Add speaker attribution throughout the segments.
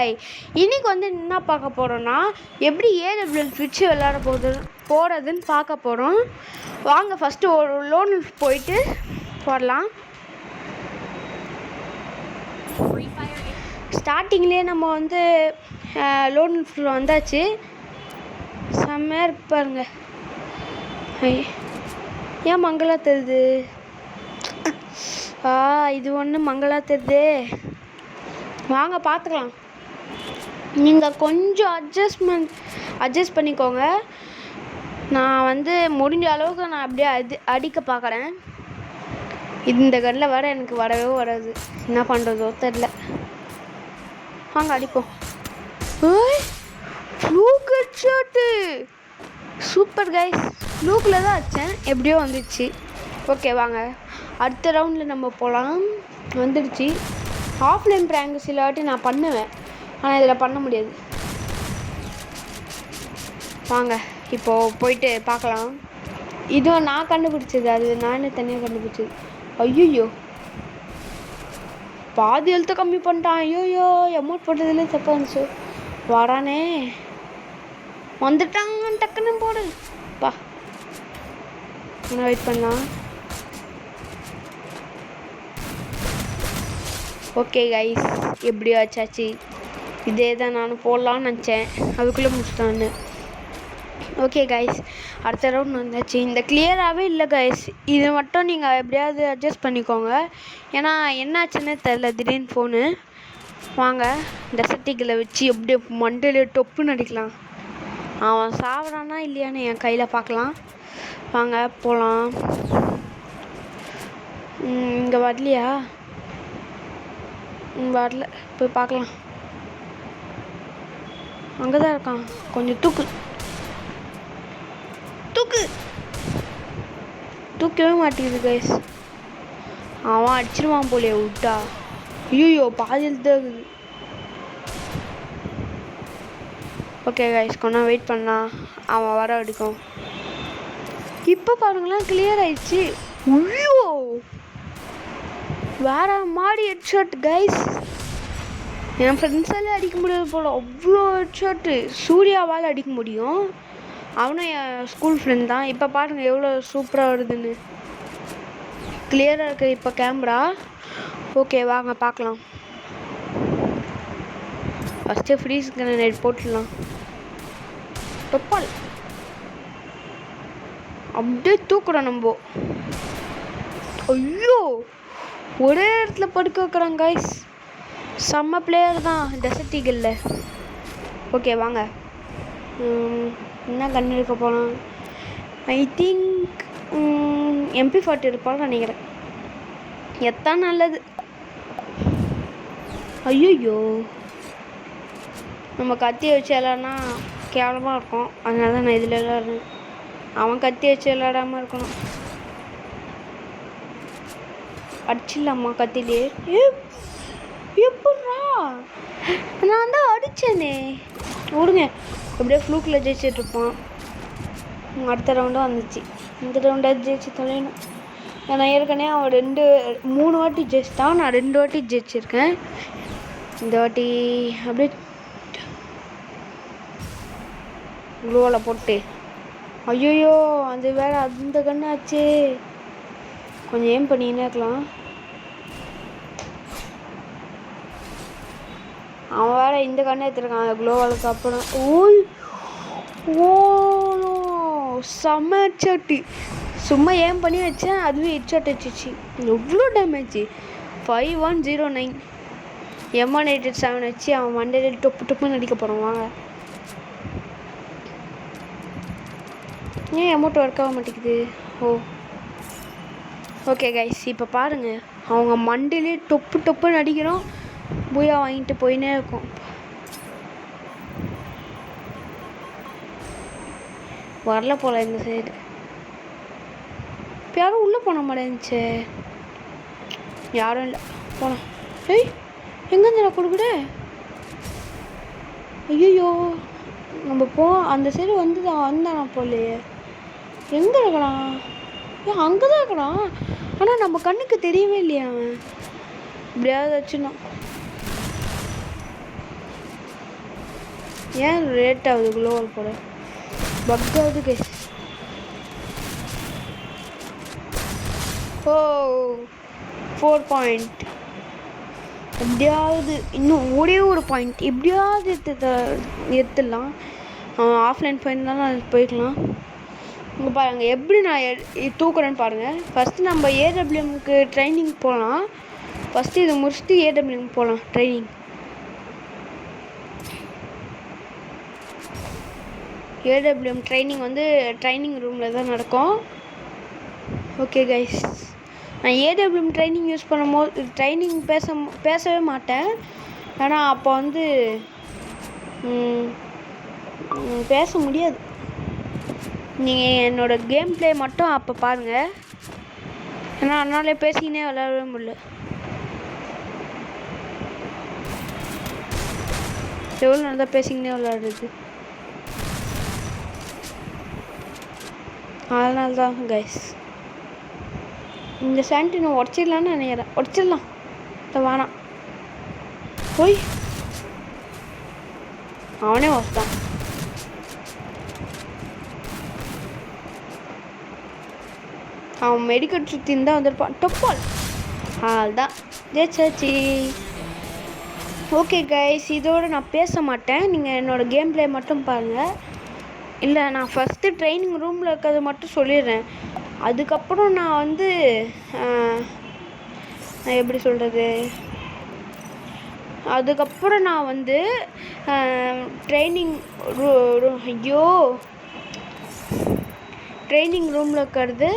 Speaker 1: Hi. இன்னைக்கு வந்து என்ன பார்க்க போகிறோன்னா எப்படி ஏடபிள்யூஎல் ஸ்விட்ச் விளையாட போகிறதுன்னு பார்க்க போகிறோம். வாங்க ஃபஸ்ட்டு ஒரு லோன் போயிட்டு போடலாம். ஸ்டார்டிங்லேயே நம்ம வந்து லோன் வந்தாச்சு. செம்மையாக இருக்கு பாருங்க. ஏன் மங்களா தெரியுது? இது ஒன்று மங்களா தெரியுது. வாங்க பார்த்துக்கலாம். நீங்கள் கொஞ்சம் அட்ஜஸ்ட் பண்ணிக்கோங்க. நான் வந்து முடிஞ்ச அளவுக்கு நான் அப்படியே அடிக்க பார்க்குறேன். இந்த கண்ணில் வர எனக்கு வரவே வராது. என்ன பண்ணுறதோ தெரில. வாங்க அடிப்போம். Fluke headshot super guys. ஃப்ளூக்கில் தான் அடித்தேன், எப்படியோ வந்துடுச்சு. ஓகே வாங்க அடுத்த ரவுண்டில் நம்ம போகலாம். வந்துடுச்சு. ஆஃப்லைன் ப்ராங்க் சில வாட்டி நான் பண்ணுவேன், ஆனால் இதில் பண்ண முடியாது. வாங்க இப்போது போயிட்டு பார்க்கலாம். இதுவும் நான் கண்டுபிடிச்சது, அது நானே தனியாக கண்டுபிடிச்சது. ஐயோ பாதி எழுத்த கம்மி பண்ணிட்டான். ஐயோயோ அமௌண்ட் போட்டதுலேயே தப்பாக இருந்துச்சு. வரானே வந்துட்டாங்க, டக்குன்னு போடு பா. என்ன வெயிட் பண்ணலாம். ஓகே கைஸ், எப்படியோ ஆச்சாச்சு. இதே தான் நானும் போடலான்னு நினச்சேன், அதுக்குள்ளே முடிச்சிட்டான்னு. ஓகே கைஸ், அடுத்த ரவுண்ட் வந்தாச்சு. இந்த கிளியராகவே இல்லை கைஸ். இது மட்டும் நீங்கள் எப்படியாவது அட்ஜஸ்ட் பண்ணிக்கோங்க. ஏன்னா என்னாச்சுன்னு தெரில திடீர்னு ஃபோனு. வாங்க டெசர்ட்டிகளை வச்சு எப்படியோ மண்டையில் டொப்புன்னு அடிக்கலாம். அவன் சாப்பிட்றானா இல்லையான்னு என் கையில் பார்க்கலாம். வாங்க போகலாம். இங்கே வரலையா? வரல, போய் பார்க்கலாம். அங்கே தான் இருக்கான். கொஞ்சம் தூக்கவே மாட்டேங்குது கைஸ். அவன் அடிச்சிருவான் போலியே விட்டா. ஐயோ பாதியில் தான் இருக்குது. ஓகே கைஸ், கொஞ்சம் வெயிட் பண்ணா அவன் வர அடிக்கும். இப்போ பாருங்களேன் கிளியர் ஆயிடுச்சு. ஐயோ வேற மாதிரி ஹெட்ஷாட் கைஸ். என் ஃப்ரெண்ட்ஸாலே அடிக்க முடியாது போல், அவ்வளோ ஹெட்ஷாட்டு. சூர்யாவால் அடிக்க முடியும், அவனும் என் ஸ்கூல் ஃப்ரெண்ட் தான். இப்போ பாருங்கள் எவ்வளோ சூப்பராக வருதுன்னு. கிளியராக இருக்குது இப்போ கேமரா. ஓகே வாங்க பார்க்கலாம். ஃபஸ்ட்டு ஃப்ரீஸ் கிரனேட் போட்டுடலாம். தொப்பால் அப்படியே தூக்குறோம் நம்ம. ஐயோ ஒரே இடத்துல படுக்க வைக்கிறாங்க கைஸ். செம்ம பிளேயர் தான் டெசர்ட் ஈகிளில். ஓகே வாங்க என்ன கன் எடுக்க போகலாம். ஐ திங்க் MP40 இருப்பான்னு நினைக்கிறேன். எத்தான் நல்லது. ஐயோ நம்ம கத்தி வச்சு விளாட்னா கேவலமாக இருக்கும், அதனால தான் நான் இதில் விளாட்றேன். அவன் கத்தி வச்சு விளாடாமல் இருக்கணும். அடிச்சிடலாமா கத்திலே? எப்பட்றா நான் தான் அடித்தேனே. விடுங்க, அப்படியே ஃப்ளூக்கில் ஜெயிச்சிட்ருப்பான். அடுத்த ரவுண்டும் வந்துச்சு. இந்த ரவுண்டாக ஜெயிச்சு தொலைணும். ஏன்னா ஏற்கனவே அவன் 3 வாட்டி ஜெயிச்சிட்டான், நான் 2 வாட்டி ஜெயிச்சிருக்கேன். இந்த வாட்டி அப்படியே குளோவில் போட்டு. ஐயோயோ அது வேறு அந்த கண்ணாச்சு. கொஞ்சம் ஏம் பண்ணின்னு இருக்கலாம். அவன் வேற இந்த கண்ணை எடுத்துருக்கான் அந்த குளோவாலுக்கு அப்புறம். ஓ செம்ம ஹெட்ஷாட்டு. சும்மா ஏம் பண்ணி வச்சேன், அதுவே ஹெட்ஷாட் வச்சிச்சு. எவ்வளோ டேமேஜ்? 5109 M187 வச்சு அவன் மண்டையில் டொப்புன்னு அடிக்க போகிறான். வாங்க. ஏன் அமௌண்ட் ஒர்க் ஆக மாட்டேங்குது? ஓகே கைஸ், இப்போ பாருங்கள் அவங்க மண்டையிலே டொப்புன்னு அடிக்கிறோம். பூயா வாங்கிட்டு போயினே இருக்கும். வரல போல இந்த சைடு. இப்போ யாரும் உள்ளே போன மாட்டேன்னுச்சு. யாரும் இல்லை, போனோம். எங்கேருந்து நான் கொடுக்குற? ஐயோ நம்ம அந்த சைடு வந்தானா போலையே. எங்கே இருக்கிறான்? அங்கே தான் இருக்கிறான், ஆனால் நம்ம கண்ணுக்கு தெரியவே இல்லையா. அவன் இப்படியாவது வச்சுனோம். ஏன் ரேட் ஆகுது குளோவல் போட பக் ஆகுது கைஸ். ஓ 4 பாயிண்ட். எப்படியாவது இன்னும் ஒரே ஒரு பாயிண்ட் எப்படியாவது எடுத்துடலாம். ஆஃப்லைன் போயிருந்தாலும் அது போய்க்கலாம். இங்கே பாருங்கள் எப்படி நான் தூக்குறேன்னு பாருங்கள். ஃபஸ்ட்டு நம்ம ஏடபிள்யூஎம்க்கு ட்ரைனிங் போகலாம். ஃபஸ்ட்டு இதை முடிச்சுட்டு ஏடபிள்யூஎம் போகலாம் ட்ரைனிங். ஏடபிள்யூஎம் ட்ரைனிங் வந்து ட்ரைனிங் ரூமில் தான் நடக்கும். ஓகே கைஸ், நான் ஏடபிள்யூஎம் ட்ரைனிங் யூஸ் பண்ணும்போது ட்ரைனிங் பேசவே மாட்டேன். ஏன்னா அப்போ வந்து பேச முடியாது. நீங்கள் என்னோடய கேம் ப்ளே மட்டும் அப்போ பாருங்கள். ஏன்னா அதனால பேசிக்கினே விளையாடவே முடியல. எவ்வளோ நல்லா பேசிக்கினே விளையாடுறது. அதனால தான் கைஸ் இந்த சாண்டினை உடச்சிடலான்னு நினைக்கிறேன். உடச்சிடலாம் வேணாம். போய் அவனே உடச்சான். அவன் மெடிக்கல் சுற்றின்னு தான் வந்திருப்பான். டொப்பால் அதுதான் ஜெயிச்சாச்சு. ஓகே கைஸ், இதோடு நான் பேச மாட்டேன். நீங்கள் என்னோடய கேம் ப்ளே மட்டும் பாருங்கள். இல்லை, நான் ஃபஸ்ட்டு ட்ரைனிங் ரூமில் இருக்கிறது மட்டும் சொல்லிடுறேன். அதுக்கப்புறம் நான் வந்து எப்படி சொல்கிறது, அதுக்கப்புறம் நான் வந்து ட்ரைனிங் ரூமில் இருக்கிறது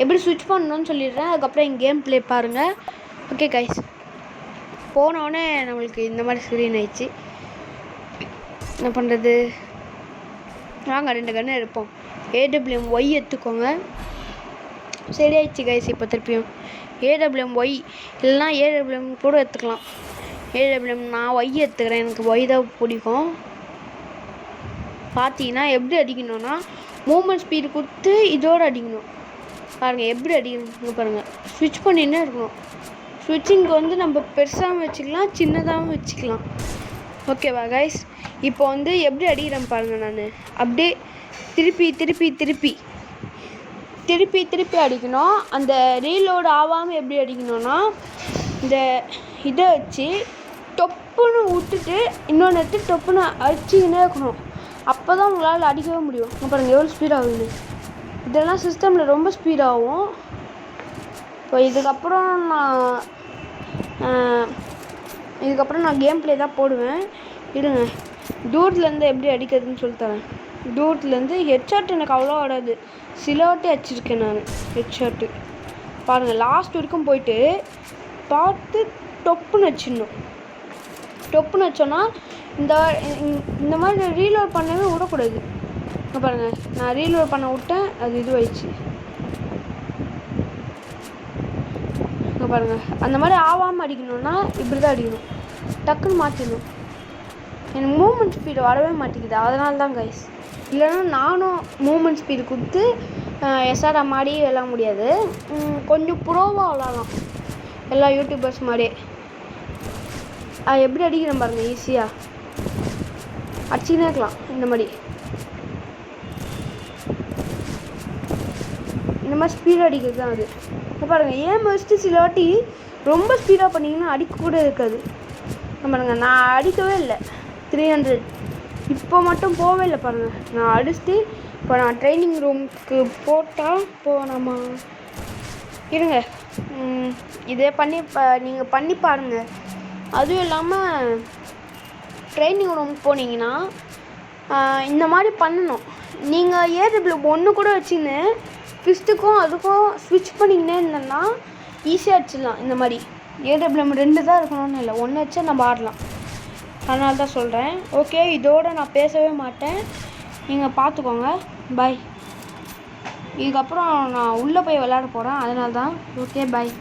Speaker 1: எப்படி ஸ்விட்ச் பண்ணணும்னு சொல்லிடுறேன். அதுக்கப்புறம் என் கேம் ப்ளே பாருங்கள். ஓகே கைஸ், போனோடனே நம்மளுக்கு இந்த மாதிரி ஸ்க்ரீன் ஆயிடுச்சு. என்ன பண்ணுறது, வாங்க 2 கன்று எடுப்போம். ஏடபிள்யூஎம் ஒய் எடுத்துக்கோங்க. சரி ஆயிடுச்சு கைஸ். இப்போ திருப்பியும் ஏடபிள்யூஎம் ஒய் இல்லைனா ஏடபிள்யூஎம் கூட எடுத்துக்கலாம். ஏடபிள்யூஎம் நான் ஒய் எடுத்துக்கிறேன், எனக்கு ஒய் தான் பிடிக்கும். பார்த்தீங்கன்னா எப்படி அடிக்கணும்னா மூமெண்ட் ஸ்பீடு கொடுத்து இதோடு அடிக்கணும். பாருங்கள் எப்படி அடிக்கணும் பாருங்கள். ஸ்விட்ச் பண்ணின்னே இருக்கணும். ஸ்விட்சிங்க்கு வந்து நம்ம பெருசாகவும் வச்சுக்கலாம், சின்னதாகவும் வச்சுக்கலாம். ஓகேவா கைஸ், இப்போ வந்து எப்படி அடிக்கிறேன் பாருங்கள். நான் அப்படியே திருப்பி அடிக்கணும். அந்த ரீலோடு ஆகாமல் எப்படி அடிக்கணும்னா இந்த இதை வச்சு டொப்புன்னு விட்டுட்டு இன்னொன்று எடுத்து டொப்புன்னு அடிச்சிக்கினே இருக்கணும். அப்போ தான் உங்களால் அடிக்கவே முடியும். பாருங்கள் எவ்வளோ ஸ்பீடாகுது. இதெல்லாம் சிஸ்டமில் ரொம்ப ஸ்பீடாகும். இப்போ இதுக்கப்புறம் நான் கேம் ப்ளே தான் போடுவேன். இருங்க, தூரத்துலேருந்து எப்படி அடிக்கிறதுன்னு சொல்லித்தரேன். தூரத்துலேருந்து ஹெட்ஷாட் எனக்கு அவ்வளோ ஆடாது. சிலவாட்டி அடிச்சிருக்கேன் நான் ஹெட்ஷாட்டு. பாருங்கள் லாஸ்ட் வரைக்கும் போயிட்டு பார்த்து டொப்புன்னு வச்சிடணும். டொப்புன்னு வச்சோன்னா இந்த மாதிரி ரீலோட் பண்ணவே விடக்கூடாது. பாருங்கள் நான் ரீலோட் பண்ண விட்டேன், அது இதுவாயிடுச்சு. பாருங்கள் அந்த மாதிரி ஆகாமல் அடிக்கணும்னா இப்படி தான் அடிக்கணும். டக்குன்னு மாற்றிடணும். எனக்கு மூமெண்ட் ஸ்பீடு வரவே மாட்டேங்குது. அதனால தான் கைஸ். இல்லைன்னா நானும் மூமெண்ட் ஸ்பீடு கொடுத்து எஸ்ஆர்ஆர் மாதிரி விளாட முடியாது. கொஞ்சம் ப்ரோவாக விளாடலாம் எல்லா யூடியூபர்ஸ் மாதிரியே. எப்படி அடிக்கிறேன் பாருங்கள், ஈஸியாக அடிச்சுக்கினே இருக்கலாம். இந்த மாதிரி ஸ்பீடாக அடிக்கிறது தான் அது. பாருங்கள் ஏன் வச்சுட்டு சில வாட்டி ரொம்ப ஸ்பீடாக பண்ணிங்கன்னா அடிக்க கூட இருக்காது. பாருங்கள் நான் அடிக்கவே இல்லை 300. இப்போ மட்டும் போகவே இல்லை பாருங்கள். நான் அடிச்சுட்டு இப்போ நான் ட்ரைனிங் ரூமுக்கு போட்டால் போகணுமா? இருங்க, இதே நீங்கள் பண்ணி பாருங்கள். அதுவும் இல்லாமல் ட்ரைனிங் ரூமுக்கு போனீங்கன்னா இந்த மாதிரி பண்ணணும். நீங்கள் ஏடபிள்யூ 1 கூட வச்சுன்னு ஃபிஸ்ட்டுக்கும் அதுக்கும் ஸ்விட்ச் பண்ணிக்கினே இருந்தோன்னா ஈஸியாக அடிச்சிடலாம். இந்த மாதிரி ஏடபிள்யூஎம் 2 தான் இருக்கணும்னு இல்லை, 1 வச்சா நம்ம ஆடலாம். அதனால தான் சொல்கிறேன். ஓகே, இதோடு நான் பேசவே மாட்டேன், நீங்கள் பார்த்துக்கோங்க. பாய். இதுக்கப்புறம் நான் உள்ளே போய் விளையாட போகிறேன், அதனால தான். Okay bye.